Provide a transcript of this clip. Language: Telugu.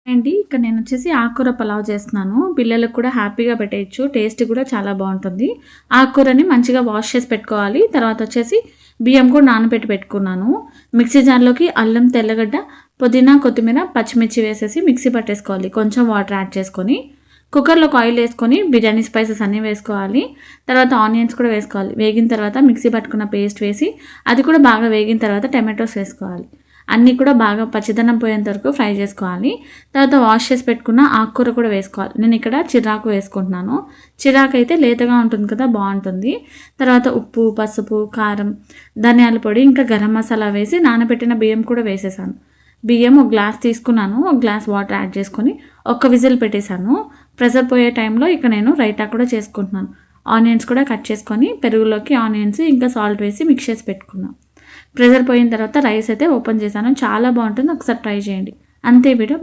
అండి ఇక్కడ నేను వచ్చేసి ఆకుకూర పలావ్ చేస్తున్నాను. పిల్లలకు కూడా హ్యాపీగా పెట్టేయచ్చు. టేస్ట్ కూడా చాలా బాగుంటుంది. ఆకుకూరని మంచిగా వాష్ చేసి పెట్టుకోవాలి. తర్వాత వచ్చేసి బియ్యం కూడా నానబెట్టి పెట్టుకున్నాను. మిక్సీ జార్లోకి అల్లం, తెల్లగడ్డ, పుదీనా, కొత్తిమీర, పచ్చిమిర్చి వేసేసి మిక్సీ పట్టేసుకోవాలి. కొంచెం వాటర్ యాడ్ చేసుకొని కుక్కర్లోకి ఆయిల్ వేసుకొని బిర్యానీ స్పైసెస్ అన్నీ వేసుకోవాలి. తర్వాత ఆనియన్స్ కూడా వేసుకోవాలి. వేగిన తర్వాత మిక్సీ పట్టుకున్న పేస్ట్ వేసి అది కూడా బాగా వేగిన తర్వాత టమాటోస్ వేసుకోవాలి. అన్నీ కూడా బాగా పచ్చిదనం పోయేంత వరకు ఫ్రై చేసుకోవాలి. తర్వాత వాష్ చేసి పెట్టుకున్న ఆకుకూర కూడా వేసుకోవాలి. నేను ఇక్కడ చిరాకు వేసుకుంటున్నాను. చిరాకు అయితే లేతగా ఉంటుంది కదా, బాగుంటుంది. తర్వాత ఉప్పు, పసుపు, కారం, ధనియాల పొడి, ఇంకా గరం మసాలా వేసి నానబెట్టిన బియ్యం కూడా వేసేసాను. బియ్యం ఒక గ్లాస్ తీసుకున్నాను. ఒక గ్లాస్ వాటర్ యాడ్ చేసుకొని ఒక్క విజిల్ పెట్టేశాను. ప్రెషర్ పోయే టైంలో ఇక నేను రైతా కూడా చేసుకుంటున్నాను. ఆనియన్స్ కూడా కట్ చేసుకొని పెరుగులోకి ఆనియన్స్ ఇంకా సాల్ట్ వేసి మిక్స్ చేసి పెట్టుకున్నాను. ప్రెషర్ పోయిన తర్వాత రైస్ అయితే ఓపెన్ చేశాను. చాలా బాగుంటుంది. ఒకసారి ట్రై చేయండి. అంతే వీడియో.